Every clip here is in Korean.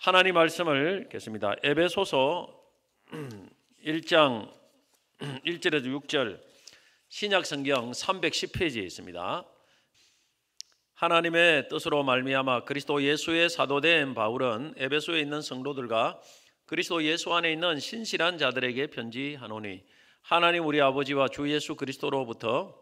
하나님 말씀을 읽겠습니다. 에베소서 1장 1절에서 6절 신약 성경 310페이지에 있습니다. 하나님의 뜻으로 말미암아 그리스도 예수의 사도된 바울은 에베소에 있는 성도들과 그리스도 예수 안에 있는 신실한 자들에게 편지하노니 하나님 우리 아버지와 주 예수 그리스도로부터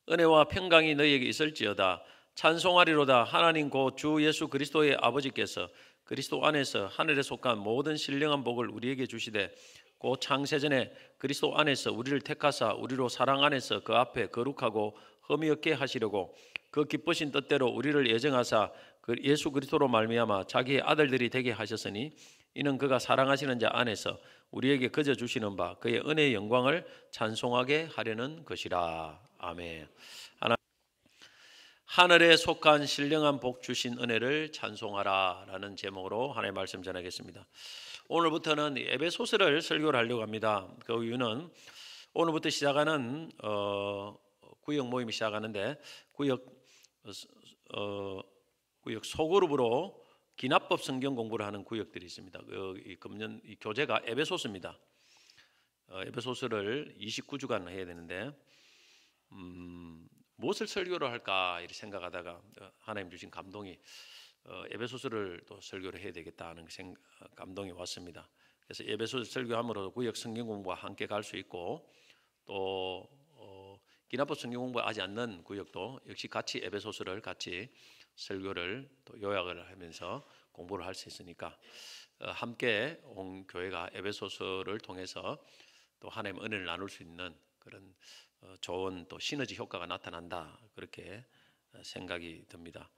은혜와 평강이 너희에게 있을지어다. 찬송하리로다. 하나님 곧 주 예수 그리스도의 아버지께서 그리스도 안에서 하늘에 속한 모든 신령한 복을 우리에게 주시되 곧 창세전에 그리스도 안에서 우리를 택하사 우리로 사랑 안에서 그 앞에 거룩하고 흠이 없게 하시려고 그 기쁘신 뜻대로 우리를 예정하사 그 예수 그리스도로 말미암아 자기의 아들들이 되게 하셨으니 이는 그가 사랑하시는 자 안에서 우리에게 거저 주시는 바 그의 은혜의 영광을 찬송하게 하려는 것이라. 아멘. 하늘에 속한 신령한 복 주신 은혜를 찬송하라 라는 제목으로 하나님의 말씀 전하겠습니다. 오늘부터는 에베소서를 설교를 하려고 합니다. 그 이유는 오늘부터 시작하는 구역 모임이 시작하는데 구역 소그룹으로 기납법 성경 공부를 하는 구역들이 있습니다. 금년 이 교재가 에베소서입니다. 에베소서를 29주간 해야 되는데 무엇을 설교를 할까 이렇게 생각하다가 하나님 주신 감동이 에베소서를 또 설교를 해야 되겠다는 감동이 왔습니다. 그래서 에베소서 설교함으로 구역 성경 공부와 함께 갈 수 있고 또 기납법 성경 공부하지 않는 구역도 역시 같이 에베소서를 같이 설교를 또 요약을 하면서 공부를 할 수 있으니까 함께 온 교회가 에베소서를 통해서 또 하나님의 은혜를 나눌 수 있는 그런 좋은 또 시너지 효과가 나타난다 그렇게 생각이 듭니다.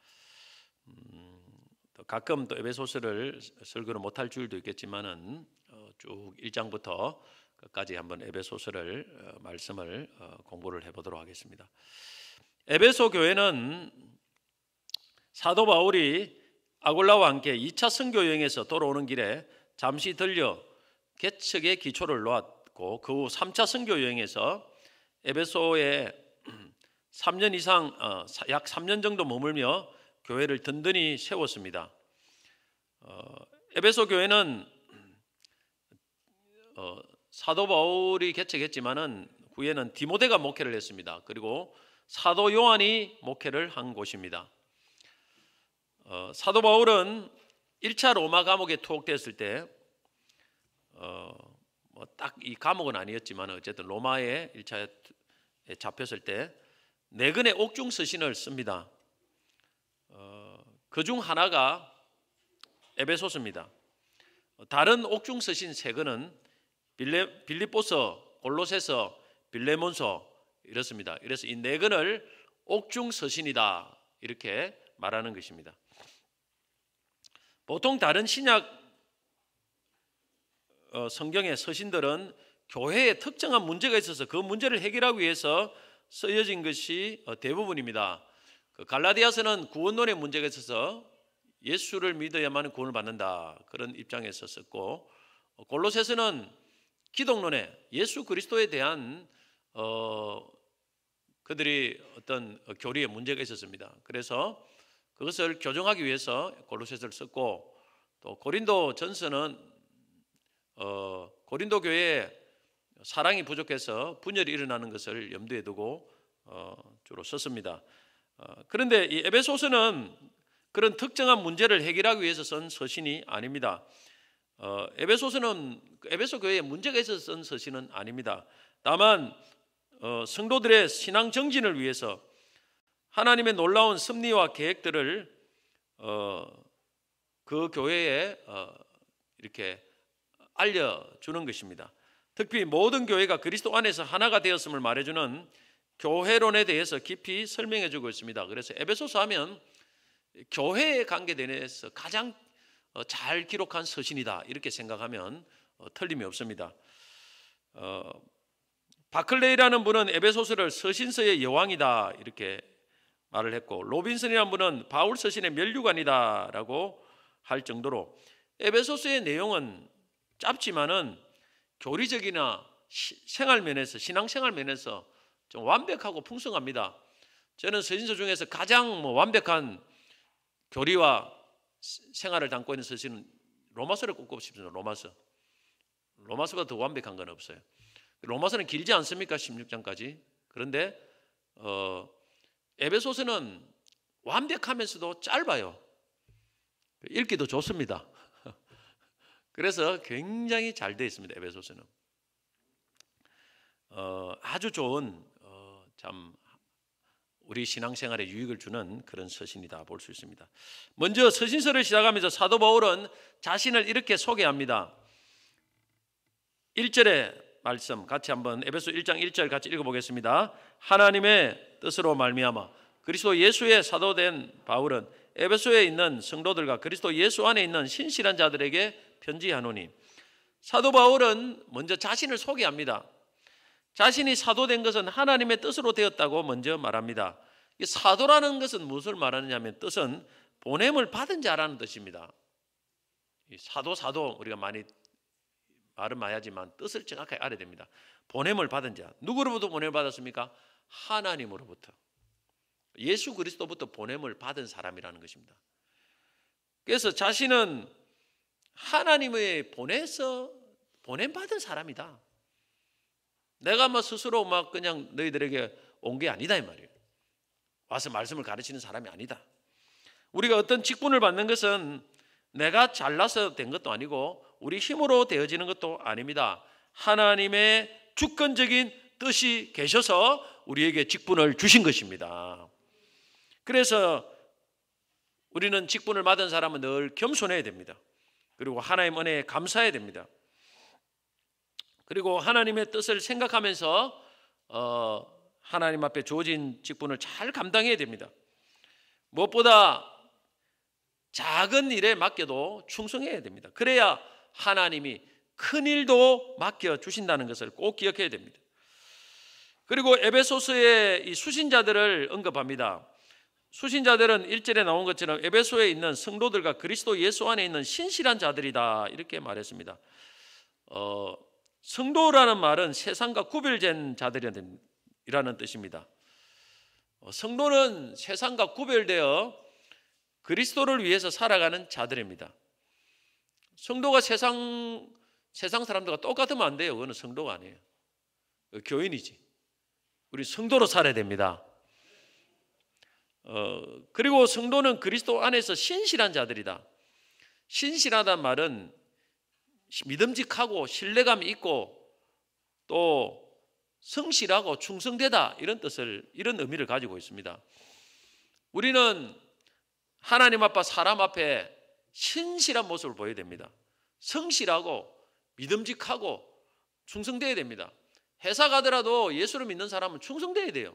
또 가끔 또 에베소서를 설교를 못할 주일도 있겠지만은 쭉 1장부터 끝까지 한번 에베소서를 말씀을 공부를 해보도록 하겠습니다. 에베소 교회는 사도 바울이 아골라와 함께 2차 선교 여행에서 돌아오는 길에 잠시 들려 개척의 기초를 놓았고 그 후 3차 선교 여행에서 에베소에 3년 이상 약 3년 정도 머물며 교회를 든든히 세웠습니다. 에베소 교회는 사도 바울이 개척했지만은 후에는 디모데가 목회를 했습니다. 그리고 사도 요한이 목회를 한 곳입니다. 사도 바울은 1차 로마 감옥에 투옥됐을 때 딱 이 감옥은 아니었지만 어쨌든 로마에 1차에 잡혔을 때 4권의 옥중 서신을 씁니다. 그중 하나가 에베소서입니다. 다른 옥중 서신 3권은 빌립보서, 골로새서, 빌레몬서 이렇습니다. 그래서 이 4권을 옥중 서신이다 이렇게 말하는 것입니다. 보통 다른 신약 성경의 서신들은 교회에 특정한 문제가 있어서 그 문제를 해결하기 위해서 쓰여진 것이 대부분입니다. 갈라디아서는 구원론의 문제가 있어서 예수를 믿어야만 구원을 받는다 그런 입장에서 썼고 골로새서는 기독론에 예수 그리스도에 대한 그들이 어떤 교리에 문제가 있었습니다. 그래서 그것을 교정하기 위해서 골로새서를 썼고 또 고린도 전서는 고린도 교회에 사랑이 부족해서 분열이 일어나는 것을 염두에 두고 주로 썼습니다. 그런데 이 에베소서는 그런 특정한 문제를 해결하기 위해서 쓴 서신이 아닙니다. 에베소서는 에베소 교회에 문제가 있어서 쓴 서신은 아닙니다. 다만 성도들의 신앙 정진을 위해서 하나님의 놀라운 섭리와 계획들을 그 교회에 이렇게 알려주는 것입니다. 특히 모든 교회가 그리스도 안에서 하나가 되었음을 말해주는 교회론에 대해서 깊이 설명해주고 있습니다. 그래서 에베소서 하면 교회에 관계대해서 가장 잘 기록한 서신이다 이렇게 생각하면 틀림이 없습니다. 바클레이라는 분은 에베소서를 서신서의 여왕이다 이렇게 말을 했고 로빈슨이라는 분은 바울 서신의 면류관이다라고 할 정도로 에베소서의 내용은 짧지만은 교리적이나 생활 면에서 신앙생활 면에서 좀 완벽하고 풍성합니다. 저는 서신서 중에서 가장 완벽한 교리와 생활을 담고 있는 서신은 로마서를 꼽고 싶습니다. 로마서가 더 완벽한 건 없어요. 로마서는 길지 않습니까? 16장까지. 그런데 에베소서는 완벽하면서도 짧아요. 읽기도 좋습니다. 그래서 굉장히 잘 되어 있습니다. 에베소서는 아주 좋은 참 우리 신앙생활에 유익을 주는 그런 서신이다 볼 수 있습니다. 먼저 서신서를 시작하면서 사도 바울은 자신을 이렇게 소개합니다. 1절의 말씀 같이 한번 에베소 1장 1절 같이 읽어보겠습니다. 하나님의 뜻으로 말미암아 그리스도 예수의 사도된 바울은 에베소에 있는 성도들과 그리스도 예수 안에 있는 신실한 자들에게 편지하노니. 사도 바울은 먼저 자신을 소개합니다. 자신이 사도된 것은 하나님의 뜻으로 되었다고 먼저 말합니다. 사도라는 것은 무엇을 말하느냐면 뜻은 보냄을 받은 자라는 뜻입니다. 사도 우리가 많이 말은 많이 하지만 뜻을 정확하게 알아야 됩니다. 보냄을 받은 자. 누구로부터 보냄을 받았습니까? 하나님으로부터. 예수 그리스도부터 보냄을 받은 사람이라는 것입니다. 그래서 자신은 하나님의 보냄 받은 사람이다. 내가 스스로 그냥 너희들에게 온 게 아니다 이 말이에요. 와서 말씀을 가르치는 사람이 아니다. 우리가 어떤 직분을 받는 것은 내가 잘나서 된 것도 아니고 우리 힘으로 되어지는 것도 아닙니다. 하나님의 주권적인 뜻이 계셔서 우리에게 직분을 주신 것입니다. 그래서 우리는 직분을 받은 사람은 늘 겸손해야 됩니다. 그리고 하나님 은혜에 감사해야 됩니다. 그리고 하나님의 뜻을 생각하면서 하나님 앞에 주어진 직분을 잘 감당해야 됩니다. 무엇보다 작은 일에 맡겨도 충성해야 됩니다. 그래야 하나님이 큰 일도 맡겨주신다는 것을 꼭 기억해야 됩니다. 그리고 에베소서의 이 수신자들을 언급합니다. 수신자들은 1절에 나온 것처럼 에베소에 있는 성도들과 그리스도 예수 안에 있는 신실한 자들이다 이렇게 말했습니다. 성도라는 말은 세상과 구별된 자들이라는 뜻입니다. 성도는 세상과 구별되어 그리스도를 위해서 살아가는 자들입니다. 성도가 세상 사람들과 똑같으면 안 돼요. 그거는 성도가 아니에요. 교인이지. 우리 성도로 살아야 됩니다. 그리고 성도는 그리스도 안에서 신실한 자들이다. 신실하다는 말은 믿음직하고 신뢰감이 있고 또 성실하고 충성되다 이런 의미를 가지고 있습니다. 우리는 하나님 앞과 사람 앞에 신실한 모습을 보여야 됩니다. 성실하고 믿음직하고 충성되어야 됩니다. 회사 가더라도 예수를 믿는 사람은 충성되어야 돼요.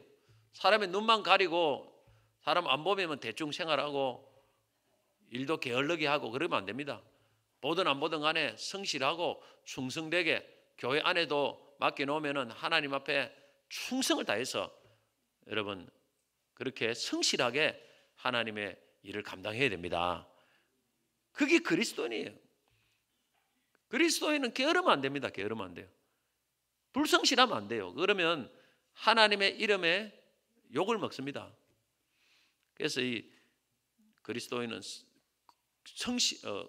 사람의 눈만 가리고 사람 안 보면 대충 생활하고 일도 게을르게 하고 그러면 안 됩니다. 보든 안 보든 간에 성실하고 충성되게 교회 안에도 맡겨놓으면 하나님 앞에 충성을 다해서 여러분 그렇게 성실하게 하나님의 일을 감당해야 됩니다. 그게 그리스도인이에요. 그리스도인은 게으르면 안 됩니다. 게으르면 안 돼요. 불성실하면 안 돼요. 그러면 하나님의 이름에 욕을 먹습니다. 그래서 이 그리스도인은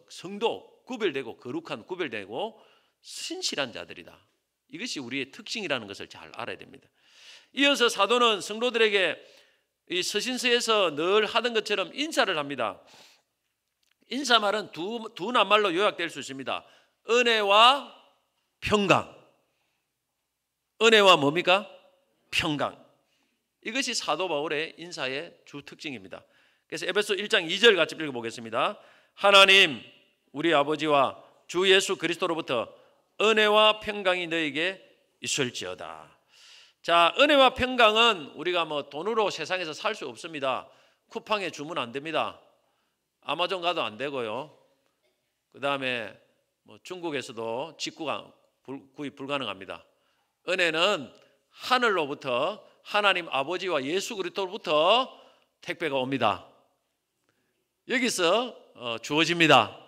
성도, 구별되고 거룩한 구별되고 신실한 자들이다. 이것이 우리의 특징이라는 것을 잘 알아야 됩니다. 이어서 사도는 성도들에게 이 서신서에서 늘 하던 것처럼 인사를 합니다. 인사말은 두 낱말로 요약될 수 있습니다. 은혜와 평강. 은혜와 뭡니까? 평강. 이것이 사도 바울의 인사의 주 특징입니다. 그래서 에베소 1장 2절 같이 읽어보겠습니다. 하나님 우리 아버지와 주 예수 그리스도로부터 은혜와 평강이 너에게 있을지어다. 자, 은혜와 평강은 우리가 돈으로 세상에서 살 수 없습니다. 쿠팡에 주문 안 됩니다. 아마존 가도 안 되고요. 그 다음에 중국에서도 직구가 구입 불가능합니다. 은혜는 하늘로부터 하나님 아버지와 예수 그리스도로부터 택배가 옵니다. 여기서 주어집니다.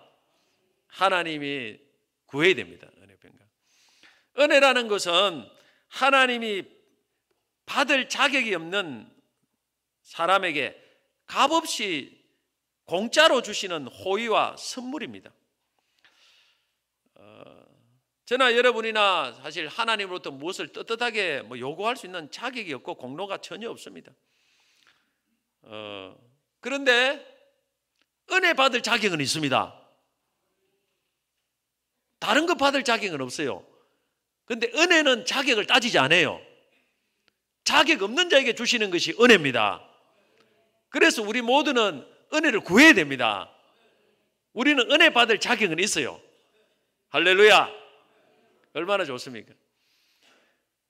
하나님이 구해야 됩니다. 은혜 평강. 은혜라는 것은 하나님이 받을 자격이 없는 사람에게 값없이 공짜로 주시는 호의와 선물입니다. 저나 여러분이나 사실 하나님으로부터 무엇을 떳떳하게 요구할 수 있는 자격이 없고 공로가 전혀 없습니다. 그런데 은혜 받을 자격은 있습니다. 다른 거 받을 자격은 없어요. 그런데 은혜는 자격을 따지지 않아요. 자격 없는 자에게 주시는 것이 은혜입니다. 그래서 우리 모두는 은혜를 구해야 됩니다. 우리는 은혜 받을 자격은 있어요. 할렐루야. 얼마나 좋습니까?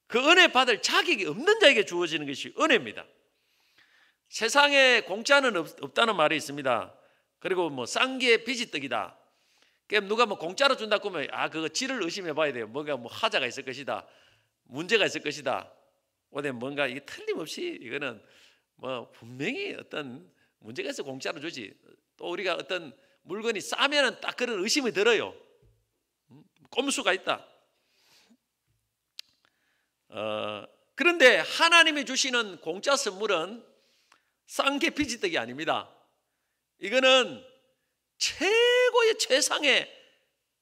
그 은혜 받을 자격이 없는 자에게 주어지는 것이 은혜입니다. 세상에 공짜는 없다는 말이 있습니다. 그리고 싼 게 비지떡이다. 누가 공짜로 준다고 하면 그거 질을 의심해 봐야 돼요. 뭔가 하자가 있을 것이다. 문제가 있을 것이다. 뭔가 이게 틀림없이 이거는 분명히 어떤 문제가 있어 공짜로 주지. 또 우리가 어떤 물건이 싸면은 딱 그런 의심이 들어요. 꼼수가 있다. 그런데 하나님이 주시는 공짜 선물은 싼 게 비지떡이 아닙니다. 이거는 최고의 최상의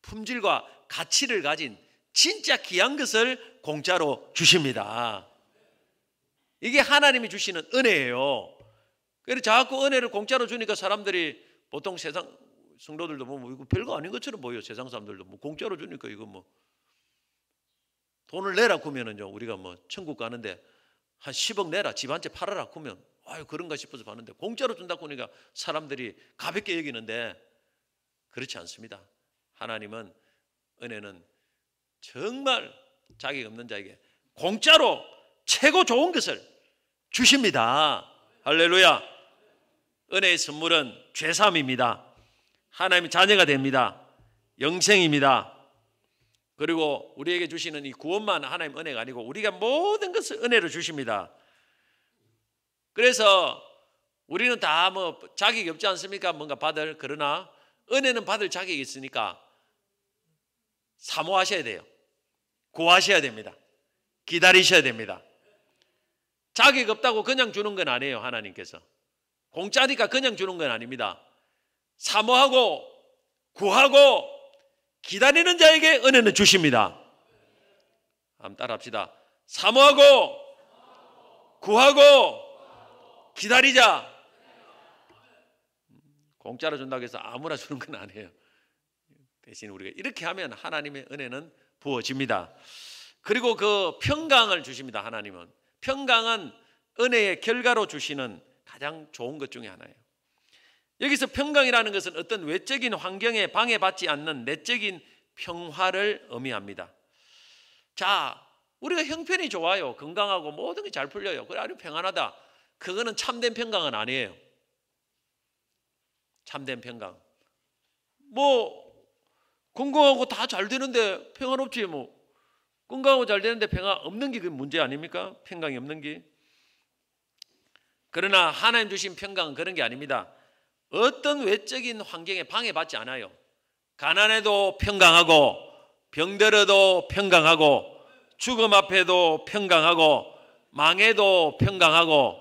품질과 가치를 가진 진짜 귀한 것을 공짜로 주십니다. 이게 하나님이 주시는 은혜예요. 그래서 자꾸 은혜를 공짜로 주니까 사람들이 보통 세상 성도들도 이거 별거 아닌 것처럼 보여요. 세상 사람들도 공짜로 주니까 이거 돈을 내라 그러면은요, 우리가 천국 가는데 한 10억 내라, 집 한 채 팔아라 그러면 그런가 싶어서 봤는데 공짜로 준다고 하니까 사람들이 가볍게 여기는데 그렇지 않습니다. 하나님은 은혜는 정말 자격 없는 자에게 공짜로 최고 좋은 것을 주십니다. 할렐루야. 은혜의 선물은 죄사함입니다. 하나님의 자녀가 됩니다. 영생입니다. 그리고 우리에게 주시는 이 구원만 하나님 은혜가 아니고 우리가 모든 것을 은혜로 주십니다. 그래서 우리는 다 자격이 없지 않습니까? 뭔가 받을. 그러나 은혜는 받을 자격이 있으니까 사모하셔야 돼요. 구하셔야 됩니다. 기다리셔야 됩니다. 자격 없다고 그냥 주는 건 아니에요. 하나님께서 공짜니까 그냥 주는 건 아닙니다. 사모하고 구하고 기다리는 자에게 은혜는 주십니다. 한번 따라합시다. 사모하고 구하고 기다리자. 공짜로 준다고 해서 아무나 주는 건 아니에요. 대신 우리가 이렇게 하면 하나님의 은혜는 부어집니다. 그리고 그 평강을 주십니다. 하나님은 평강은 은혜의 결과로 주시는 가장 좋은 것 중에 하나예요. 여기서 평강이라는 것은 어떤 외적인 환경에 방해받지 않는 내적인 평화를 의미합니다. 자, 우리가 형편이 좋아요. 건강하고 모든 게 잘 풀려요. 그래 아주 평안하다. 그거는 참된 평강은 아니에요. 참된 평강. 건강하고 다 잘 되는데 평안없지 건강하고 잘 되는데 평안 없는 게 그 문제 아닙니까? 평강이 없는 게. 그러나 하나님 주신 평강은 그런 게 아닙니다. 어떤 외적인 환경에 방해받지 않아요. 가난해도 평강하고 병들어도 평강하고 죽음 앞에도 평강하고 망해도 평강하고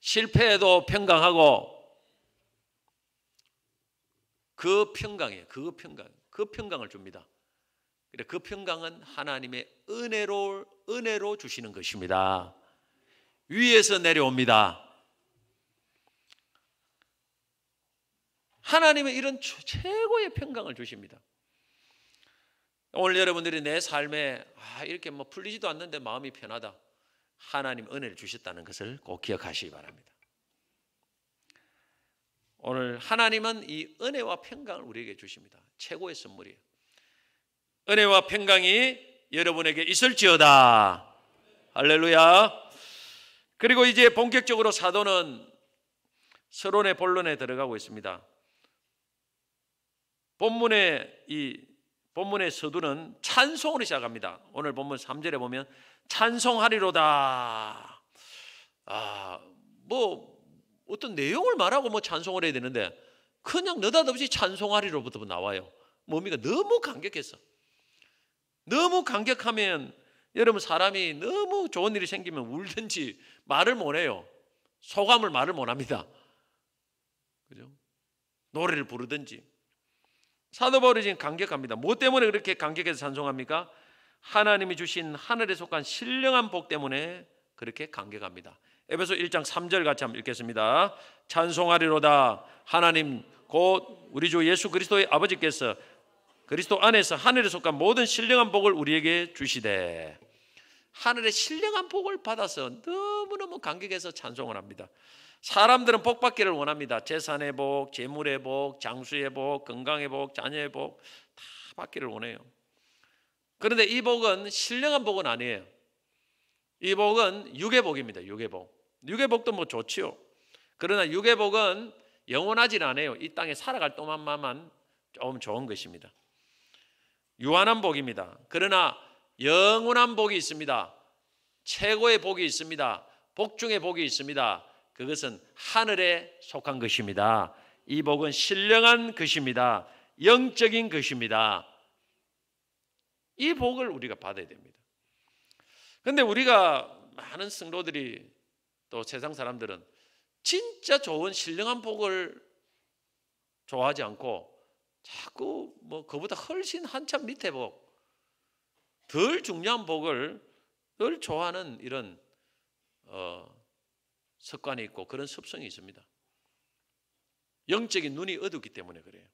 실패해도 평강하고 그 평강이에요. 그 평강을 줍니다. 그 평강은 하나님의 은혜로 주시는 것입니다. 위에서 내려옵니다. 하나님은 이런 최고의 평강을 주십니다. 오늘 여러분들이 내 삶에 이렇게 풀리지도 않는데 마음이 편하다. 하나님 은혜를 주셨다는 것을 꼭 기억하시기 바랍니다. 오늘 하나님은 이 은혜와 평강을 우리에게 주십니다. 최고의 선물이에요. 은혜와 평강이 여러분에게 있을지어다. 할렐루야. 그리고 이제 본격적으로 사도는 서론의 본론에 들어가고 있습니다. 본문의 서두는 찬송으로 시작합니다. 오늘 본문 3절에 보면 찬송하리로다. 어떤 내용을 말하고 찬송을 해야 되는데 그냥 느닷없이 찬송하리로부터 나와요. 뭡니까? 너무 감격했어. 너무 감격하면 여러분 사람이 너무 좋은 일이 생기면 울든지 말을 못해요. 소감을 말을 못합니다. 그죠? 노래를 부르든지. 사도 바울이 지금 감격합니다. 뭐 때문에 그렇게 감격해서 찬송합니까? 하나님이 주신 하늘에 속한 신령한 복 때문에 그렇게 감격합니다. 에베소 1장 3절 같이 한번 읽겠습니다. 찬송하리로다 하나님 곧 우리 주 예수 그리스도의 아버지께서 그리스도 안에서 하늘에 속한 모든 신령한 복을 우리에게 주시되, 하늘의 신령한 복을 받아서 너무너무 감격해서 찬송을 합니다. 사람들은 복 받기를 원합니다. 재산의 복, 재물의 복, 장수의 복, 건강의 복, 자녀의 복 다 받기를 원해요. 그런데 이 복은 신령한 복은 아니에요. 이 복은 육의 복입니다. 육의 복. 육의 복도 뭐 좋지요. 그러나 육의 복은 영원하진 않아요. 이 땅에 살아갈 동안만 좀 좋은 것입니다. 유한한 복입니다. 그러나 영원한 복이 있습니다. 최고의 복이 있습니다. 복 중에 복이 있습니다. 그것은 하늘에 속한 것입니다. 이 복은 신령한 것입니다. 영적인 것입니다. 이 복을 우리가 받아야 됩니다. 그런데 우리가 많은 성도들이 또 세상 사람들은 진짜 좋은 신령한 복을 좋아하지 않고 자꾸 뭐 그보다 훨씬 한참 밑에 복, 덜 중요한 복을 늘 좋아하는 이런 습관이 있고 그런 습성이 있습니다. 영적인 눈이 어둡기 때문에 그래요.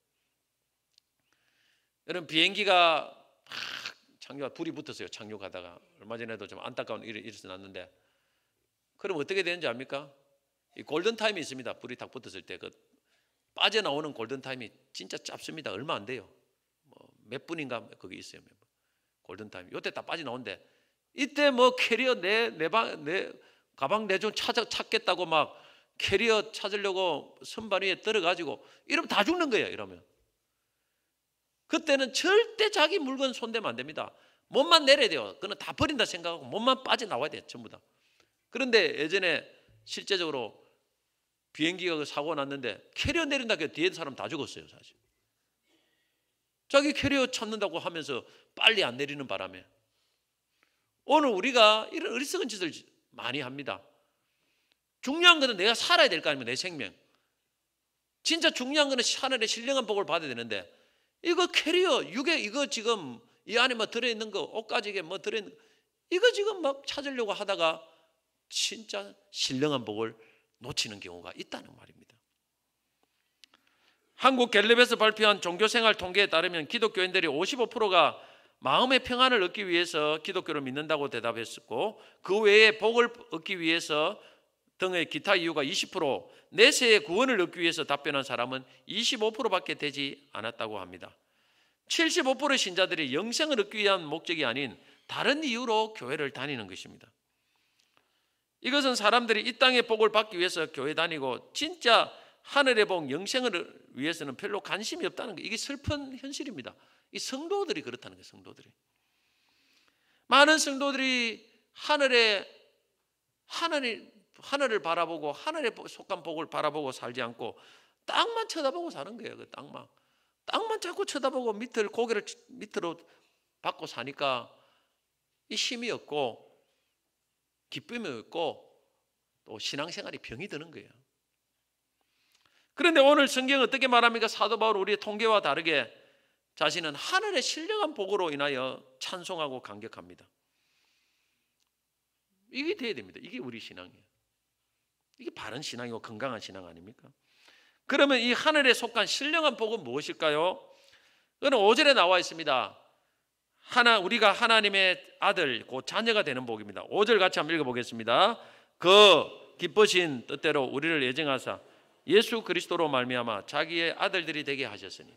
여러분 비행기가 착륙 불이 붙었어요. 착륙하다가 얼마 전에도 좀 안타까운 일이 일어났는데, 그럼 어떻게 되는지 압니까? 이 골든 타임이 있습니다. 불이 딱 붙었을 때 그 빠져나오는 골든 타임이 진짜 짧습니다. 얼마 안 돼요. 뭐 몇 분인가 거기 있어요. 골든 타임. 이때 딱 빠져나오는데 이때 뭐 캐리어 내 가방 내 좀 찾겠다고 막 캐리어 찾으려고 선반 위에 떨어가지고 이러면 다 죽는 거예요. 이러면 그때는 절대 자기 물건 손대면 안 됩니다. 몸만 내려야 돼요. 그는 다 버린다 생각하고 몸만 빠져나와야 돼요. 전부 다. 그런데 예전에 실제적으로 비행기가 사고가 났는데 캐리어 내린다고 해서 뒤에 사람 다 죽었어요. 사실 자기 캐리어 찾는다고 하면서 빨리 안 내리는 바람에. 오늘 우리가 이런 어리석은 짓을 많이 합니다. 중요한 것은 내가 살아야 될 거 아닙니까? 내 생명. 진짜 중요한 것은 하늘의 신령한 복을 받아야 되는데, 이거 캐리어 이거 지금 이 안에 뭐 들어있는 거, 옷가지에 뭐 들어있는 거, 이거 지금 막 찾으려고 하다가 진짜 신령한 복을 놓치는 경우가 있다는 말입니다. 한국 갤럽에서 발표한 종교생활 통계에 따르면 기독교인들이 55%가 마음의 평안을 얻기 위해서 기독교를 믿는다고 대답했었고, 그 외에 복을 얻기 위해서 등의 기타 이유가 20%, 내세의 구원을 얻기 위해서 답변한 사람은 25%밖에 되지 않았다고 합니다. 75%의 신자들이 영생을 얻기 위한 목적이 아닌 다른 이유로 교회를 다니는 것입니다. 이것은 사람들이 이 땅의 복을 받기 위해서 교회 다니고 진짜 하늘의 복, 영생을 위해서는 별로 관심이 없다는 거, 이게 슬픈 현실입니다. 이 성도들이 그렇다는 거예요. 성도들이. 많은 성도들이 하늘을 바라보고 하늘에 속한 복을 바라보고 살지 않고 땅만 쳐다보고 사는 거예요. 그 땅만 자꾸 쳐다보고 고개를 밑으로 받고 사니까 이 힘이 없고 기쁨이 없고 또 신앙생활이 병이 드는 거예요. 그런데 오늘 성경은 어떻게 말합니까? 사도 바울 우리의 통계와 다르게 자신은 하늘의 신령한 복으로 인하여 찬송하고 감격합니다. 이게 돼야 됩니다. 이게 우리 신앙이에요. 이게 바른 신앙이고 건강한 신앙 아닙니까? 그러면 이 하늘에 속한 신령한 복은 무엇일까요? 그는 5절에 나와 있습니다. 우리가 하나님의 아들, 곧 자녀가 되는 복입니다. 5절 같이 한번 읽어보겠습니다. 그 기쁘신 뜻대로 우리를 예정하사 예수 그리스도로 말미암아 자기의 아들들이 되게 하셨으니.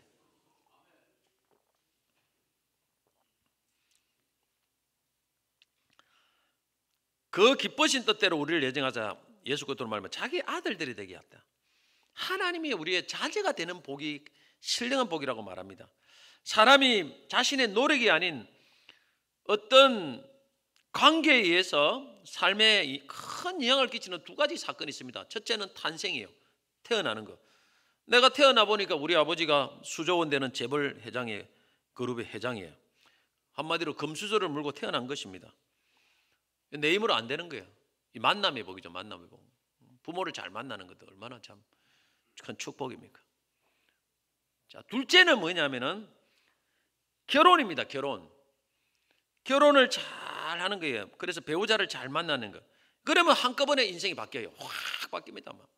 그 기쁘신 뜻대로 우리를 예정하자 예수 그리스도로 말미암아 자기 아들들이 되게 했다. 하나님이 우리의 자제가 되는 복이 신령한 복이라고 말합니다. 사람이 자신의 노력이 아닌 어떤 관계에 의해서 삶에 큰 영향을 끼치는 두 가지 사건이 있습니다. 첫째는 탄생이에요. 태어나는 거. 내가 태어나 보니까 우리 아버지가 수조원 되는 재벌 회장의 그룹의 회장이에요. 한마디로 금수저를 물고 태어난 것입니다. 내 힘으로 안 되는 거예요. 이 만남의 복이죠. 만남의 복. 부모를 잘 만나는 것도 얼마나 참 큰 축복입니까? 자, 둘째는 뭐냐면은 결혼입니다. 결혼을 잘 하는 거예요. 그래서 배우자를 잘 만나는 거. 그러면 한꺼번에 인생이 바뀌어요. 확 바뀝니다. 막.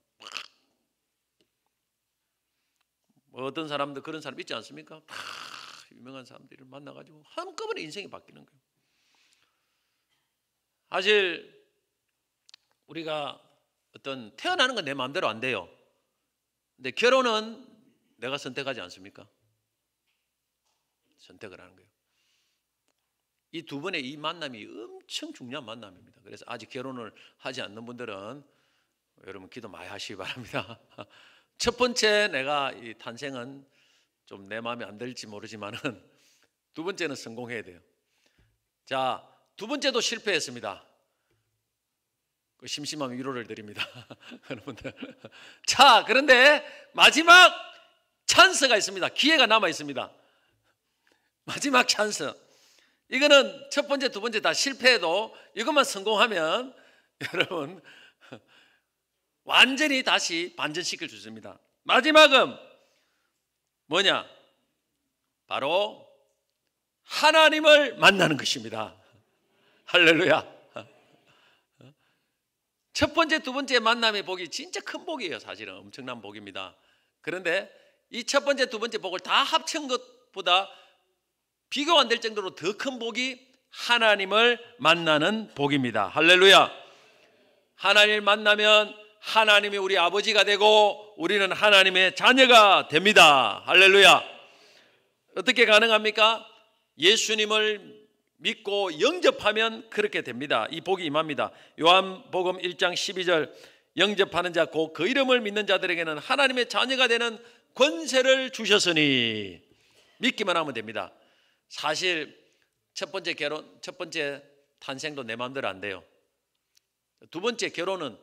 어떤 사람들 그런 사람 있지 않습니까? 다 유명한 사람들을 만나가지고 한꺼번에 인생이 바뀌는 거예요. 사실 우리가 어떤 태어나는 건 내 마음대로 안 돼요. 근데 결혼은 내가 선택하지 않습니까? 선택을 하는 거예요. 이 두 번의 이 만남이 엄청 중요한 만남입니다. 그래서 아직 결혼을 하지 않는 분들은 여러분 기도 많이 하시기 바랍니다. 첫 번째 내가 이 탄생은 좀 내 마음에 안 들지 모르지만은 두 번째는 성공해야 돼요. 자, 두 번째도 실패했습니다. 그 심심한 위로를 드립니다. 여러분들. 자, 그런데 마지막 찬스가 있습니다. 기회가 남아 있습니다. 마지막 찬스. 이거는 첫 번째, 두 번째 다 실패해도 이것만 성공하면 여러분 완전히 다시 반전시킬 수 있습니다. 마지막은 뭐냐? 바로 하나님을 만나는 것입니다. 할렐루야. 첫 번째, 두 번째 만남의 복이 진짜 큰 복이에요. 사실은 엄청난 복입니다. 그런데 이 첫 번째, 두 번째 복을 다 합친 것보다 비교 안 될 정도로 더 큰 복이 하나님을 만나는 복입니다. 할렐루야. 하나님을 만나면 하나님이 우리 아버지가 되고 우리는 하나님의 자녀가 됩니다. 할렐루야. 어떻게 가능합니까? 예수님을 믿고 영접하면 그렇게 됩니다. 이 복이 임합니다. 요한복음 1장 12절 영접하는 자 곧 그 이름을 믿는 자들에게는 하나님의 자녀가 되는 권세를 주셨으니 믿기만 하면 됩니다. 사실 첫 번째 결혼, 첫 번째 탄생도 내 마음대로 안 돼요. 두 번째 결혼은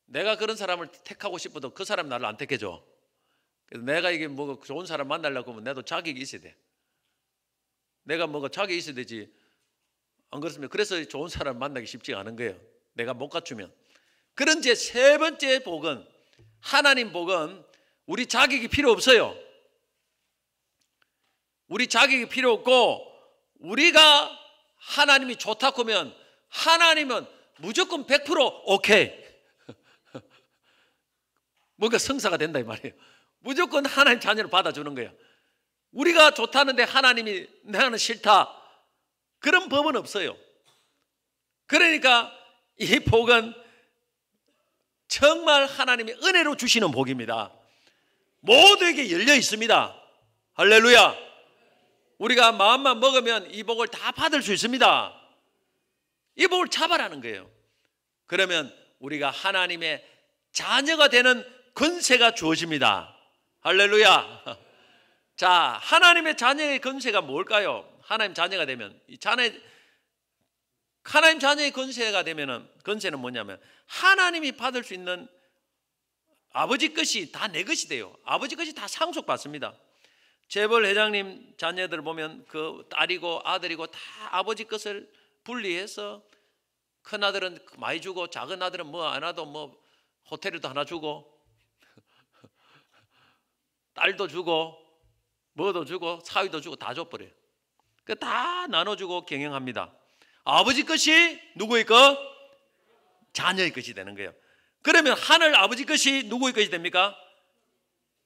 내가 그런 사람을 택하고 싶어도 그 사람이 나를 안 택해줘. 그래서 내가 이게 뭐 좋은 사람 만나려고 하면 나도 자격이 있어야 돼. 내가 뭐가 자격이 있어야 되지. 안 그렇습니까? 그래서 좋은 사람 만나기 쉽지 않은 거예요. 내가 못 갖추면. 그런데 세 번째 복은, 하나님 복은 우리 자격이 필요 없어요. 우리 자격이 필요 없고 우리가 하나님이 좋다고 하면 하나님은 무조건 100% 오케이. 뭔가 성사가 된다 이 말이에요. 무조건 하나님 자녀를 받아주는 거예요. 우리가 좋다는데 하나님이 나는 싫다. 그런 법은 없어요. 그러니까 이 복은 정말 하나님이 은혜로 주시는 복입니다. 모두에게 열려 있습니다. 할렐루야. 우리가 마음만 먹으면 이 복을 다 받을 수 있습니다. 이 복을 잡아라는 거예요. 그러면 우리가 하나님의 자녀가 되는 권세가 주어집니다. 할렐루야. 자, 하나님의 자녀의 권세가 뭘까요? 하나님 자녀가 되면 하나님 자녀의 권세가 되면은, 권세는 뭐냐면 하나님이 받을 수 있는 아버지 것이 다 내 것이 돼요. 아버지 것이 다 상속받습니다. 재벌 회장님 자녀들 보면 그 딸이고 아들이고 다 아버지 것을 분리해서 큰 아들은 많이 주고 작은 아들은 뭐 안 와도 뭐 호텔도 하나 주고 딸도 주고 뭐도 주고 사위도 주고 다 줘버려요. 그 다 나눠주고 경영합니다. 아버지 것이 누구의 것? 자녀의 것이 되는 거예요. 그러면 하늘 아버지 것이 누구의 것이 됩니까?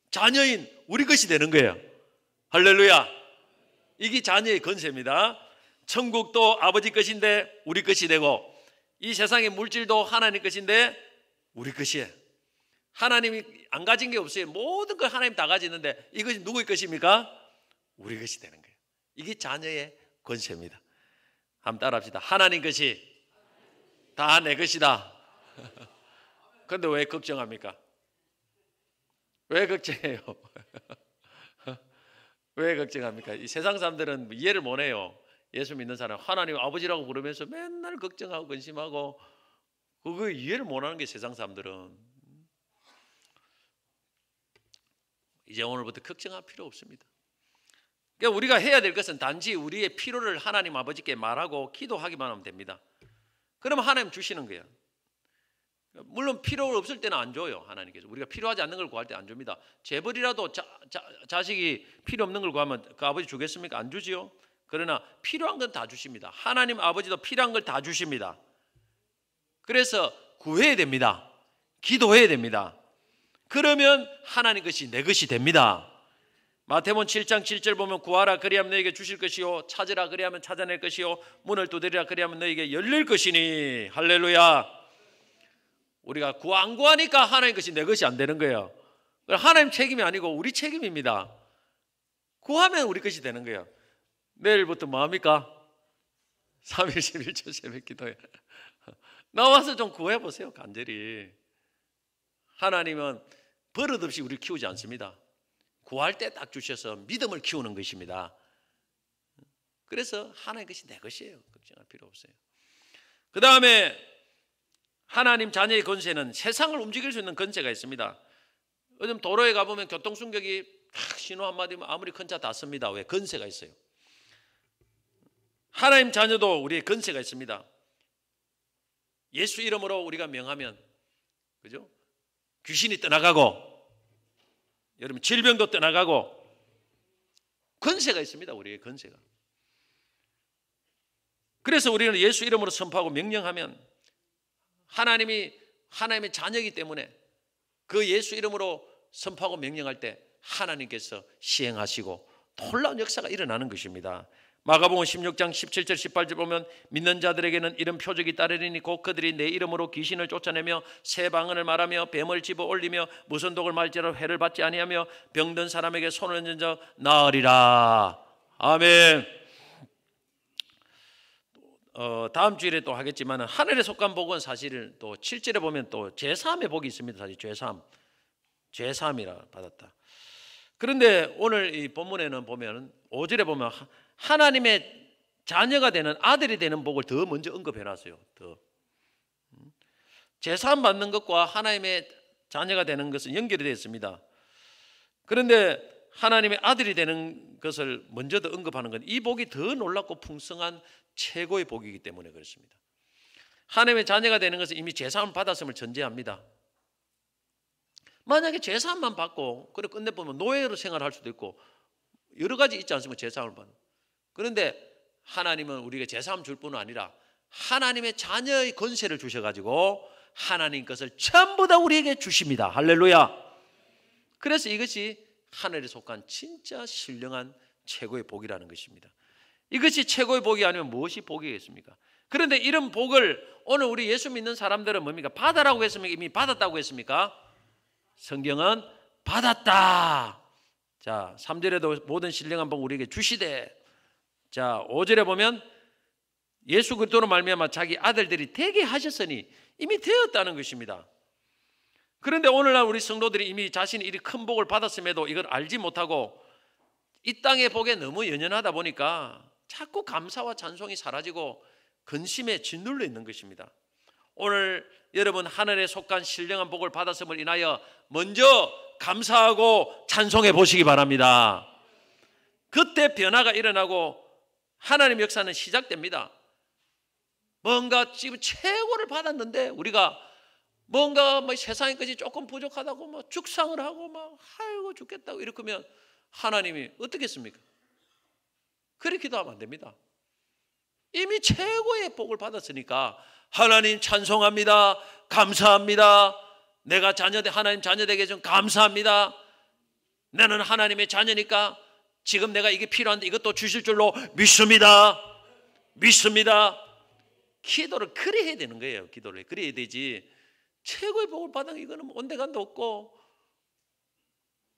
자녀인 우리 것이 되는 거예요. 할렐루야. 이게 자녀의 권세입니다. 천국도 아버지 것인데 우리 것이 되고 이 세상의 물질도 하나님 것인데 우리 것이에요. 하나님이 안 가진 게 없어요. 모든 걸 하나님 다 가지는데 이것이 누구의 것입니까? 우리 것이 되는 거예요. 이게 자녀의 권세입니다. 한번 따라합시다. 하나님 것이 다 내 것이다. 그런데 왜 걱정합니까? 왜 걱정해요? 왜 걱정합니까? 이 세상 사람들은 이해를 못 해요. 예수 믿는 사람 하나님 아버지라고 부르면서 맨날 걱정하고 근심하고 그거 이해를 못 하는 게 세상 사람들은. 이제 오늘부터 걱정할 필요 없습니다. 그러니까 우리가 해야 될 것은 단지 우리의 필요를 하나님 아버지께 말하고 기도하기만 하면 됩니다. 그러면 하나님 주시는 거예요. 물론 필요 없을 때는 안 줘요. 하나님께서 우리가 필요하지 않는 걸 구할 때 안 줍니다. 재벌이라도 자식이 필요 없는 걸 구하면 그 아버지 주겠습니까? 안 주지요. 그러나 필요한 건 다 주십니다. 하나님 아버지도 필요한 걸 다 주십니다. 그래서 구해야 됩니다. 기도해야 됩니다. 그러면 하나님 것이 내 것이 됩니다. 마태복음 7장 7절 보면 구하라 그리하면 너에게 주실 것이요 찾으라 그리하면 찾아낼 것이요 문을 두드리라 그리하면 너에게 열릴 것이니. 할렐루야. 우리가 안 구하니까 하나님 것이 내 것이 안 되는 거예요. 하나님 책임이 아니고 우리 책임입니다. 구하면 우리 것이 되는 거예요. 내일부터 뭐 합니까? 3일 11초 새벽 기도에 나와서 좀 구해보세요. 간절히. 하나님은 버릇없이 우리를 키우지 않습니다. 구할 때 딱 주셔서 믿음을 키우는 것입니다. 그래서 하나님 것이 내 것이에요. 걱정할 필요 없어요. 그 다음에 하나님 자녀의 권세는 세상을 움직일 수 있는 권세가 있습니다. 요즘 도로에 가보면 교통순격이 딱 신호 한마디면 아무리 큰 차 다 씁니다. 왜? 권세가 있어요. 하나님 자녀도 우리의 권세가 있습니다. 예수 이름으로 우리가 명하면, 그죠? 귀신이 떠나가고, 여러분 질병도 떠나가고, 권세가 있습니다. 우리의 권세가. 그래서 우리는 예수 이름으로 선포하고 명령하면 하나님의 자녀이기 때문에 그 예수 이름으로 선포하고 명령할 때 하나님께서 시행하시고 놀라운 역사가 일어나는 것입니다. 마가복음 16장 17절 18절 보면 믿는 자들에게는 이런 표적이 따르리니 곧 그들이 내 이름으로 귀신을 쫓아내며 새 방언을 말하며 뱀을 집어 올리며 무슨 독을 말지라도 해를 받지 아니하며 병든 사람에게 손을 얹은 자 나으리라. 아멘. 다음 주일에 또 하겠지만 하늘에 속한 복은 사실 또 7절에 보면 또 제3의 복이 있습니다. 사실 제3이라 받았다. 그런데 오늘 이 본문에는 보면 5절에 보면 하나님의 자녀가 되는 아들이 되는 복을 더 먼저 언급해 놨어요. 제3 받는 것과 하나님의 자녀가 되는 것은 연결이 되어 있습니다. 그런데 하나님의 아들이 되는 것을 먼저 더 언급하는 건 이 복이 더 놀랍고 풍성한 최고의 복이기 때문에 그렇습니다. 하나님의 자녀가 되는 것은 이미 제3을 받았음을 전제합니다. 만약에 제3만 받고 그래 끝내보면 노예로 생활할 수도 있고 여러 가지 있지 않습니까? 제3을 받는. 그런데 하나님은 우리에게 제3 줄 뿐만 아니라 하나님의 자녀의 권세를 주셔가지고 하나님 것을 전부 다 우리에게 주십니다. 할렐루야. 그래서 이것이 하늘에 속한 진짜 신령한 최고의 복이라는 것입니다. 이것이 최고의 복이 아니면 무엇이 복이겠습니까? 그런데 이런 복을 오늘 우리 예수 믿는 사람들은 뭡니까? 받아라고 했습니까? 이미 받았다고 했습니까? 성경은 받았다. 자, 3절에도 모든 신령한 복 우리에게 주시되, 자 5절에 보면 예수 그리스도로 말미암아 자기 아들들이 되게 하셨으니 이미 되었다는 것입니다. 그런데 오늘날 우리 성도들이 이미 자신이 이리 큰 복을 받았음에도 이걸 알지 못하고 이 땅의 복에 너무 연연하다 보니까 자꾸 감사와 찬송이 사라지고 근심에 짓눌려 있는 것입니다. 오늘 여러분 하늘에 속한 신령한 복을 받았음을 인하여 먼저 감사하고 찬송해 보시기 바랍니다. 그때 변화가 일어나고 하나님의 역사는 시작됩니다. 뭔가 지금 최고를 받았는데 우리가 뭔가 뭐 세상의 것이 조금 부족하다고 뭐 죽상을 하고 막 아이고 죽겠다고 이렇게 하면 하나님이 어떻게 했습니까? 그렇게 기도하면 안 됩니다. 이미 최고의 복을 받았으니까 하나님 찬송합니다. 감사합니다. 내가 하나님 자녀되게 좀 감사합니다. 나는 하나님의 자녀니까 지금 내가 이게 필요한데 이것도 주실 줄로 믿습니다. 믿습니다. 기도를 그래 해야 되는 거예요. 기도를 그래야 되지. 최고의 복을 받은 이거는 온데간도 없고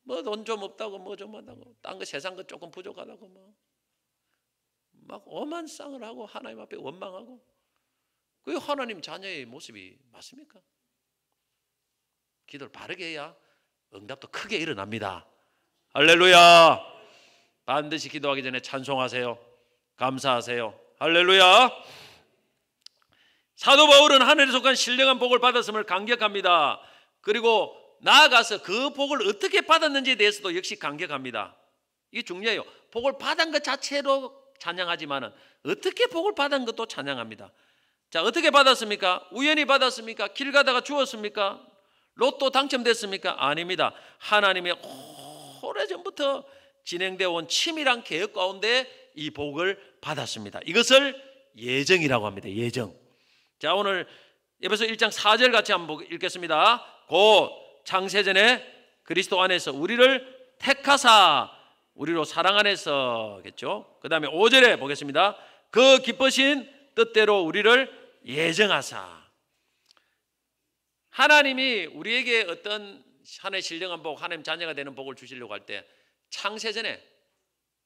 뭐 돈 좀 없다고 뭐 좀 한다고 딴 거 세상 거 조금 부족하다고 막 오만 쌍을 하고 하나님 앞에 원망하고 그게 하나님 자녀의 모습이 맞습니까? 기도를 바르게 해야 응답도 크게 일어납니다. 할렐루야. 반드시 기도하기 전에 찬송하세요. 감사하세요. 할렐루야. 사도 바울은 하늘에 속한 신령한 복을 받았음을 감격합니다. 그리고 나아가서 그 복을 어떻게 받았는지에 대해서도 역시 감격합니다. 이게 중요해요. 복을 받은 것 자체로 찬양하지만은 어떻게 복을 받은 것도 찬양합니다. 자, 어떻게 받았습니까? 우연히 받았습니까? 길 가다가 주었습니까? 로또 당첨됐습니까? 아닙니다. 하나님의 오래전부터 진행되어 온 치밀한 계획 가운데 이 복을 받았습니다. 이것을 예정이라고 합니다. 예정. 자, 오늘 에베소 1장 4절 같이 한번 읽겠습니다. 곧 창세전에 그리스도 안에서 우리를 택하사 우리로 사랑 안에서겠죠. 그 다음에 5절에 보겠습니다. 그 기쁘신 뜻대로 우리를 예정하사. 하나님이 우리에게 어떤 하나님의 신령한 복, 하나님 자녀가 되는 복을 주시려고 할 때 창세전에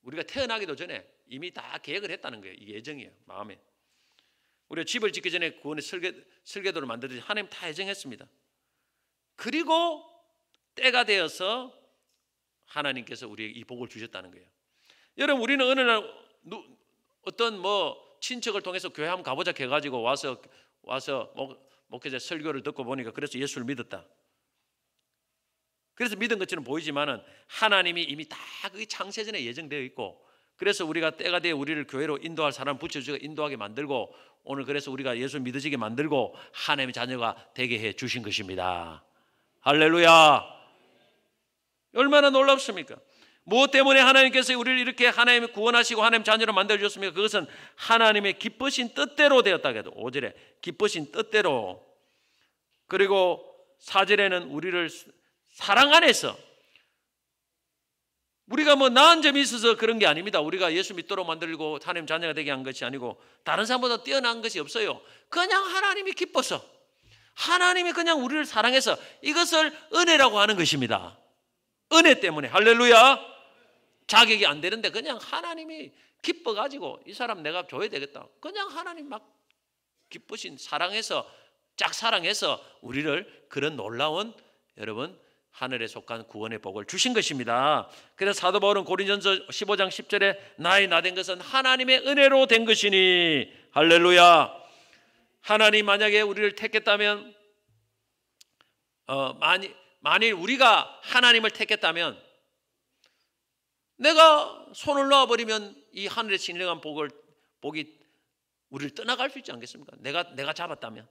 우리가 태어나기도 전에 이미 다 계획을 했다는 거예요. 이게 예정이에요. 마음에. 우리가 집을 짓기 전에 구원의 설계도를 만들듯이 하나님 다 예정했습니다. 그리고 때가 되어서 하나님께서 우리에게 이 복을 주셨다는 거예요. 여러분, 우리는 어느 날 어떤 친척을 통해서 교회 한번 가보자 해가지고 와서 목회자 설교를 듣고 보니까 그래서 예수를 믿었다. 그래서 믿은 것처럼 보이지만은 하나님이 이미 다 그게 창세전에 예정되어 있고, 그래서 우리가 때가 되어 우리를 교회로 인도할 사람 붙여주고 인도하게 만들고, 오늘 그래서 우리가 예수 믿어지게 만들고 하나님의 자녀가 되게 해 주신 것입니다. 할렐루야. 얼마나 놀랍습니까? 무엇 때문에 하나님께서 우리를 이렇게 하나님이 구원하시고 하나님 자녀로 만들어주셨습니까? 그것은 하나님의 기쁘신 뜻대로 되었다고 해도 5절에 기쁘신 뜻대로, 그리고 4절에는 우리를 사랑 안에서, 우리가 나은 점이 있어서 그런 게 아닙니다. 우리가 예수 믿도록 만들고 하나님 자녀가 되게 한 것이 아니고 다른 사람보다 뛰어난 것이 없어요. 그냥 하나님이 기뻐서, 하나님이 그냥 우리를 사랑해서 이것을 은혜라고 하는 것입니다. 은혜 때문에. 할렐루야. 자격이 안 되는데 그냥 하나님이 기뻐가지고 이 사람 내가 줘야 되겠다. 그냥 하나님 막 기쁘신 사랑해서, 짝사랑해서 우리를 그런 놀라운, 여러분, 하늘에 속한 구원의 복을 주신 것입니다. 그래서 사도 바울은 고린전서 15장 10절에 나의 나 된 것은 하나님의 은혜로 된 것이니. 할렐루야. 하나님 만약에 우리를 택했다면, 만일 우리가 하나님을 택했다면, 내가 손을 놓아버리면 이 하늘의 신령한 복이 우리를 떠나갈 수 있지 않겠습니까? 내가 잡았다면.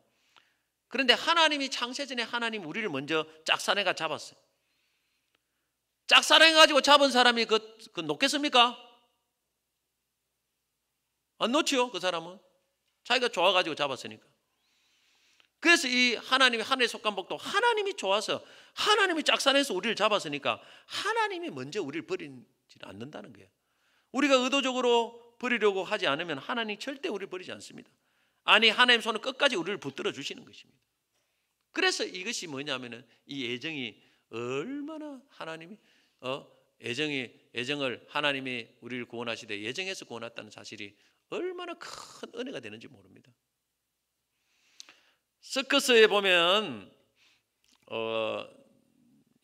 그런데 하나님이 창세전에 하나님 우리를 먼저 짝사랑해가 잡았어요. 짝사랑해가지고 잡은 사람이 그 놓겠습니까? 안 놓지요. 그 사람은 자기가 좋아가지고 잡았으니까. 그래서 이 하나님이 하늘에 속한 복도 하나님이 좋아서, 하나님이 짝사랑해서 우리를 잡았으니까 하나님이 먼저 우리를 버리지 않는다는 거예요. 우리가 의도적으로 버리려고 하지 않으면 하나님 절대 우리를 버리지 않습니다. 아니, 하나님 손은 끝까지 우리를 붙들어 주시는 것입니다. 그래서 이것이 뭐냐면은 이 예정이 얼마나 하나님이 예정을 하나님이 우리를 구원하시되 예정해서 구원했다는 사실이 얼마나 큰 은혜가 되는지 모릅니다. 서커스에 보면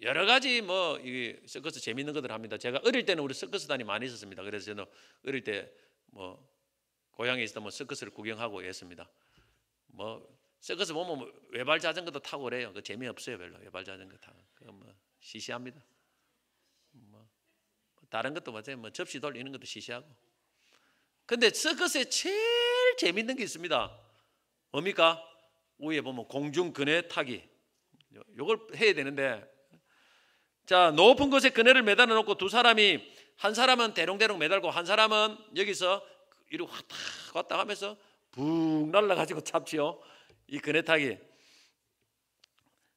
여러 가지 이 서커스 재밌는 것들 합니다. 제가 어릴 때는 우리 서커스단이 많이 있었습니다. 그래서 저는 어릴 때 고향에 있었던 서커스를 구경하고 했습니다. 서커스 보면 외발 자전거도 타고 그래요. 그 재미없어요, 별로. 외발 자전거 타고. 시시합니다. 다른 것도 마찬가지, 접시 돌리는 것도 시시하고. 근데 서커스에 제일 재밌는 게 있습니다. 뭡니까? 위에 보면 공중 그네 타기. 요걸 해야 되는데, 자, 높은 곳에 그네를 매달아 놓고 두 사람이, 한 사람은 대롱대롱 매달고 한 사람은 여기서 이렇게 왔다 하면서 붕 날라가지고 잡지요. 이 그네 타기.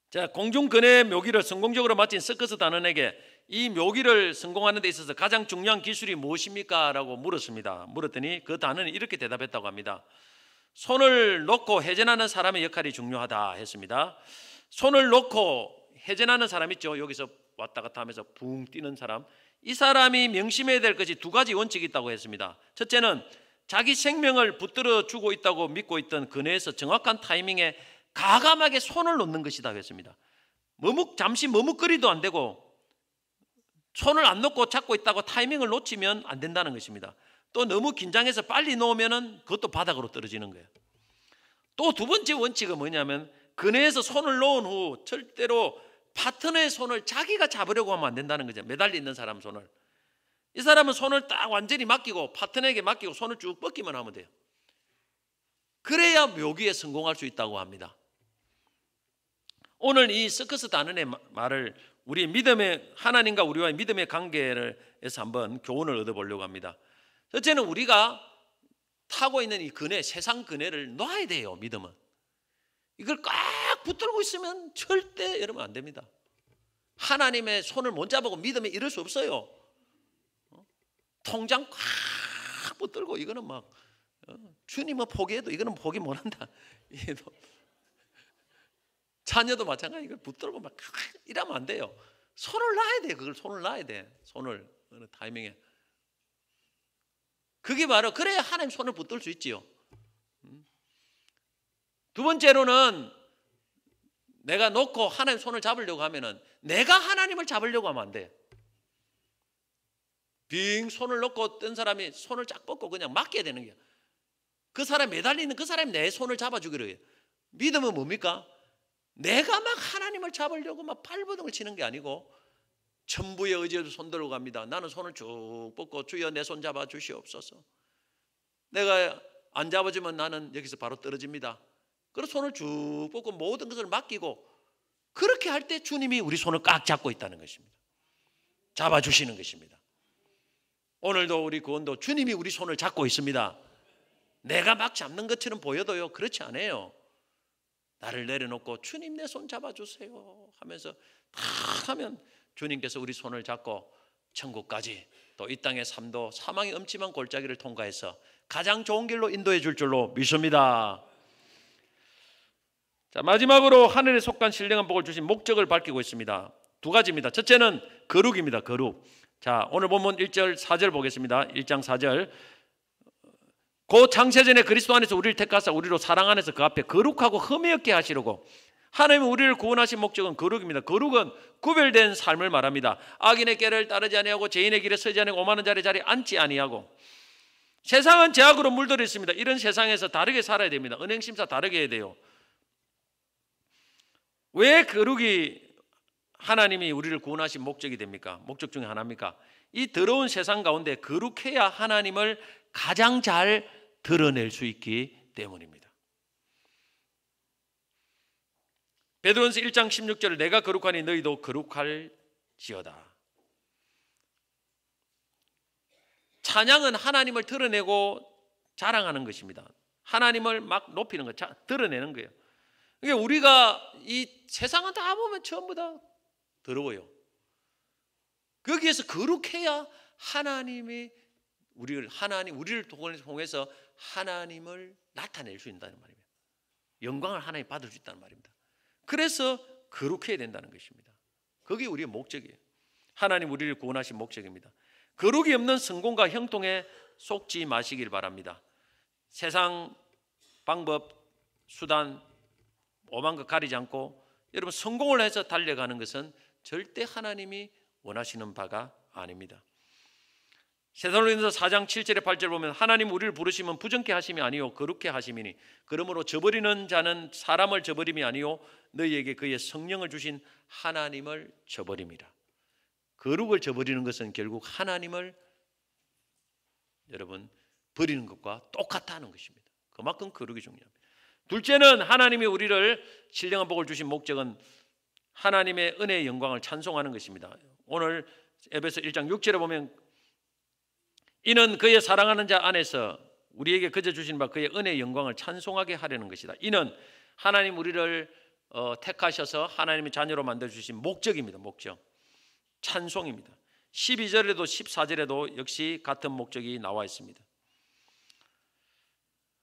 자, 공중 그네 묘기를 성공적으로 마친 서커스 단원에게 이 묘기를 성공하는 데 있어서 가장 중요한 기술이 무엇입니까? 라고 물었습니다. 물었더니 그 단원이 이렇게 대답했다고 합니다. 손을 놓고 회전하는 사람의 역할이 중요하다 했습니다. 손을 놓고 회전하는 사람 있죠. 여기서 왔다 갔다 하면서 붕 뛰는 사람. 이 사람이 명심해야 될 것이 두 가지 원칙이 있다고 했습니다. 첫째는 자기 생명을 붙들어 주고 있다고 믿고 있던 그네에서 정확한 타이밍에 가감하게 손을 놓는 것이다 했습니다. 잠시 머뭇거리도 안 되고 손을 안 놓고 잡고 있다고 타이밍을 놓치면 안 된다는 것입니다. 또 너무 긴장해서 빨리 놓으면 그것도 바닥으로 떨어지는 거예요. 또 두 번째 원칙은 뭐냐면 그네에서 손을 놓은 후 절대로 파트너의 손을 자기가 잡으려고 하면 안 된다는 거죠. 매달려 있는 사람 손을. 이 사람은 손을 딱 완전히 맡기고 파트너에게 맡기고 손을 쭉 뻗기만 하면 돼요. 그래야 묘기에 성공할 수 있다고 합니다. 오늘 이 서커스 단원의 말을 우리 믿음의 하나님과 우리와의 믿음의 관계에서 한번 교훈을 얻어보려고 합니다. 첫째는 우리가 타고 있는 이 그네, 세상 그네를 놔야 돼요. 믿음은 이걸 꽉 붙들고 있으면 절대 여러분 안 됩니다. 하나님의 손을 못 잡고 믿음에 이럴 수 없어요. 통장 꽉 붙들고 이거는 막 주님은 포기해도 이거는 포기 못한다. 자녀도 마찬가지. 이걸 붙들고 막 이러면 안 돼요. 손을 놔야 돼. 그걸 손을 놔야 돼. 손을 어느 타이밍에. 그게 바로 그래야 하나님 손을 붙들 수 있지요. 두 번째로는 내가 놓고 하나님 손을 잡으려고 하면은 내가 하나님을 잡으려고 하면 안 돼. 빙 손을 놓고 뜬 사람이 손을 쫙 뻗고 그냥 맡겨야 되는 거야. 그 사람 매달리는 그 사람이 내 손을 잡아주기로 해요. 믿음은 뭡니까? 내가 막 하나님을 잡으려고 막 발버둥을 치는 게 아니고 전부의 의지로 손 들고 갑니다. 나는 손을 쭉 뻗고 주여 내 손 잡아 주시옵소서. 내가 안 잡아주면 나는 여기서 바로 떨어집니다. 그래서 손을 쭉 뻗고 모든 것을 맡기고 그렇게 할 때 주님이 우리 손을 꽉 잡고 있다는 것입니다. 잡아주시는 것입니다. 오늘도 우리 구원도 주님이 우리 손을 잡고 있습니다. 내가 막 잡는 것처럼 보여도요 그렇지 않아요. 나를 내려놓고 주님 내 손 잡아주세요 하면서 다 하면 주님께서 우리 손을 잡고 천국까지 또 이 땅의 삶도 사망의 음침한 골짜기를 통과해서 가장 좋은 길로 인도해 줄 줄로 믿습니다. 자, 마지막으로 하늘에 속한 신령한 복을 주신 목적을 밝히고 있습니다. 두 가지입니다. 첫째는 거룩입니다. 거룩. 자, 오늘 본문 1절 4절 보겠습니다. 1장 4절. 곧 창세전에 그리스도 안에서 우리를 택하사 우리로 사랑 안에서 그 앞에 거룩하고 흠이 없게 하시려고. 하나님은 우리를 구원하신 목적은 거룩입니다. 거룩은 구별된 삶을 말합니다. 악인의 꾀를 따르지 아니하고 죄인의 길에 서지 아니하고 오만한 자리에 앉지 아니하고. 세상은 죄악으로 물들어 있습니다. 이런 세상에서 다르게 살아야 됩니다. 은행심사 다르게 해야 돼요. 왜 거룩이 하나님이 우리를 구원하신 목적이 됩니까? 목적 중에 하나입니까? 이 더러운 세상 가운데 거룩해야 하나님을 가장 잘 드러낼 수 있기 때문입니다. 베드로전서 1장 16절 내가 거룩하니 너희도 거룩할지어다. 찬양은 하나님을 드러내고 자랑하는 것입니다. 하나님을 막 높이는 것, 드러내는 거예요. 그러니까 우리가 이 세상은 다 보면 전부 다 더러워요. 거기에서 거룩해야 하나님이 우리를 통해서 하나님을 나타낼 수 있다는 말입니다. 영광을 하나님 받을 수 있다는 말입니다. 그래서 거룩해야 된다는 것입니다. 그게 우리의 목적이에요. 하나님 우리를 구원하신 목적입니다. 거룩이 없는 성공과 형통에 속지 마시길 바랍니다. 세상 방법, 수단, 오만 것 가리지 않고 여러분 성공을 해서 달려가는 것은 절대 하나님이 원하시는 바가 아닙니다. 데살로니가서 4장 7절에 8절 보면 하나님 우리를 부르시면 부정케 하심이 아니요 거룩케 하심이니 그러므로 저버리는 자는 사람을 저버림이 아니요 너희에게 그의 성령을 주신 하나님을 저버림이라. 거룩을 저버리는 것은 결국 하나님을 여러분 버리는 것과 똑같다는 것입니다. 그만큼 거룩이 중요합니다. 둘째는 하나님이 우리를 신령한 복을 주신 목적은 하나님의 은혜의 영광을 찬송하는 것입니다. 오늘 에베소 1장 6절에 보면 이는 그의 사랑하는 자 안에서 우리에게 그저 주신 바 그의 은혜의 영광을 찬송하게 하려는 것이다. 이는 하나님 우리를 택하셔서 하나님의 자녀로 만들어주신 목적입니다. 목적. 찬송입니다. 12절에도 14절에도 역시 같은 목적이 나와 있습니다.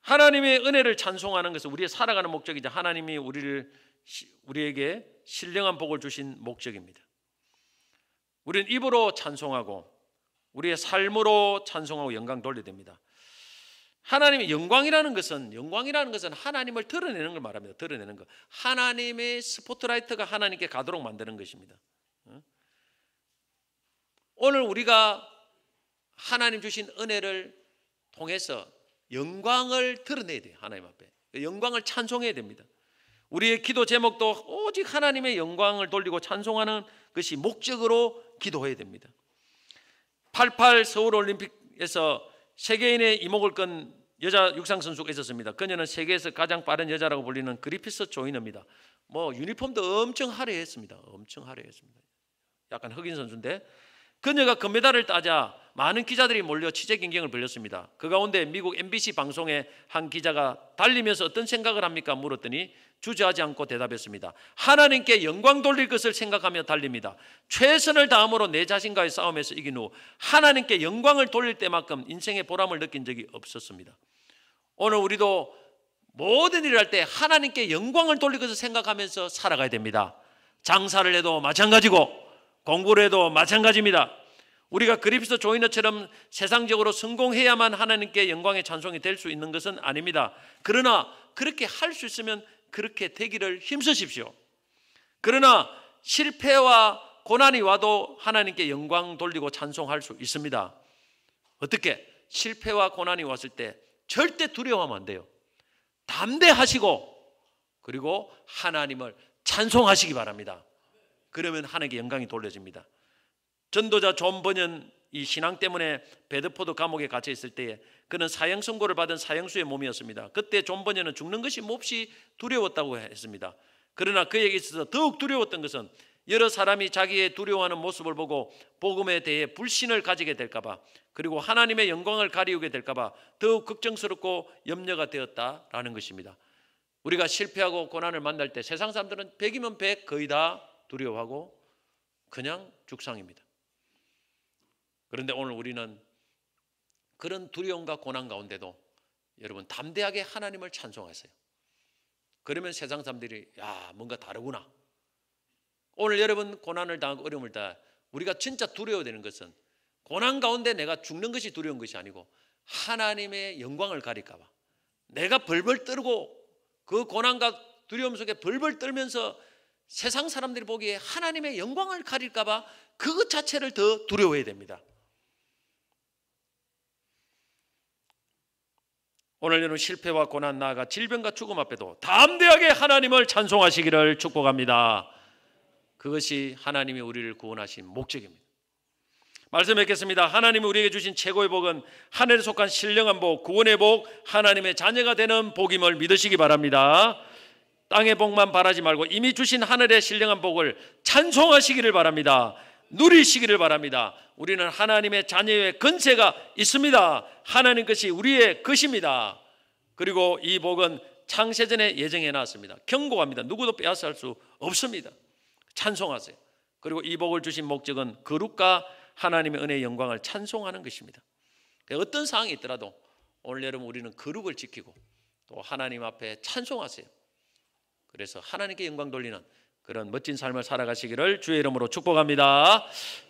하나님의 은혜를 찬송하는 것은 우리의 살아가는 목적이자 하나님이 우리에게 신령한 복을 주신 목적입니다. 우리는 입으로 찬송하고 우리의 삶으로 찬송하고 영광 돌려야 됩니다. 하나님의 영광이라는 것은 하나님을 드러내는 걸 말합니다. 드러내는 것. 하나님의 스포트라이트가 하나님께 가도록 만드는 것입니다. 오늘 우리가 하나님 주신 은혜를 통해서 영광을 드러내야 돼요. 하나님 앞에 영광을 찬송해야 됩니다. 우리의 기도 제목도 오직 하나님의 영광을 돌리고 찬송하는 것이 목적으로 기도해야 됩니다. 88 서울올림픽에서 세계인의 이목을 끈 여자 육상 선수가 있었습니다. 그녀는 세계에서 가장 빠른 여자라고 불리는 그리피스 조이너입니다. 뭐 유니폼도 엄청 화려했습니다. 엄청 화려했습니다. 약간 흑인 선수인데 그녀가 금메달을 따자 많은 기자들이 몰려 취재 경쟁을 벌였습니다. 그 가운데 미국 MBC 방송의 한 기자가 달리면서 어떤 생각을 합니까? 물었더니 주저하지 않고 대답했습니다. 하나님께 영광 돌릴 것을 생각하며 달립니다. 최선을 다함으로 내 자신과의 싸움에서 이긴 후 하나님께 영광을 돌릴 때만큼 인생의 보람을 느낀 적이 없었습니다. 오늘 우리도 모든 일을 할 때 하나님께 영광을 돌릴 것을 생각하면서 살아가야 됩니다. 장사를 해도 마찬가지고 공부를 해도 마찬가지입니다. 우리가 그리피스 조이너처럼 세상적으로 성공해야만 하나님께 영광의 찬송이 될 수 있는 것은 아닙니다. 그러나 그렇게 할 수 있으면 그렇게 되기를 힘쓰십시오. 그러나 실패와 고난이 와도 하나님께 영광 돌리고 찬송할 수 있습니다. 어떻게? 실패와 고난이 왔을 때 절대 두려워하면 안 돼요. 담대하시고 그리고 하나님을 찬송하시기 바랍니다. 그러면 하나님께 영광이 돌려집니다. 전도자 존 버년 이 신앙 때문에 베드포드 감옥에 갇혀 있을 때에 그는 사형 선고를 받은 사형수의 몸이었습니다. 그때 존 버년은 죽는 것이 몹시 두려웠다고 했습니다. 그러나 그에게 있어서 더욱 두려웠던 것은 여러 사람이 자기의 두려워하는 모습을 보고 복음에 대해 불신을 가지게 될까 봐 그리고 하나님의 영광을 가리우게 될까 봐 더욱 걱정스럽고 염려가 되었다라는 것입니다. 우리가 실패하고 고난을 만날 때 세상 사람들은 100이면 100 거의 다 두려워하고 그냥 죽상입니다. 그런데 오늘 우리는 그런 두려움과 고난 가운데도 여러분 담대하게 하나님을 찬송하세요. 그러면 세상 사람들이 야 뭔가 다르구나. 오늘 여러분 고난을 당하고 어려움을 당하고 우리가 진짜 두려워야 되는 것은 고난 가운데 내가 죽는 것이 두려운 것이 아니고 하나님의 영광을 가릴까 봐 내가 벌벌 떨고 그 고난과 두려움 속에 벌벌 떨면서 세상 사람들이 보기에 하나님의 영광을 가릴까 봐 그것 자체를 더 두려워해야 됩니다. 오늘 여러분 실패와 고난 나아가 질병과 죽음 앞에도 담대하게 하나님을 찬송하시기를 축복합니다. 그것이 하나님이 우리를 구원하신 목적입니다. 말씀 뵙겠습니다. 하나님이 우리에게 주신 최고의 복은 하늘에 속한 신령한 복, 구원의 복, 하나님의 자녀가 되는 복임을 믿으시기 바랍니다. 땅의 복만 바라지 말고 이미 주신 하늘의 신령한 복을 찬송하시기를 바랍니다. 누리시기를 바랍니다. 우리는 하나님의 자녀의 권세가 있습니다. 하나님 것이 우리의 것입니다. 그리고 이 복은 창세전에 예정해 놨습니다. 경고합니다. 누구도 빼앗을 수 없습니다. 찬송하세요. 그리고 이 복을 주신 목적은 거룩과 하나님의 은혜의 영광을 찬송하는 것입니다. 어떤 상황이 있더라도 오늘 여러분 우리는 거룩을 지키고 또 하나님 앞에 찬송하세요. 그래서 하나님께 영광 돌리는 그런 멋진 삶을 살아가시기를 주의 이름으로 축복합니다.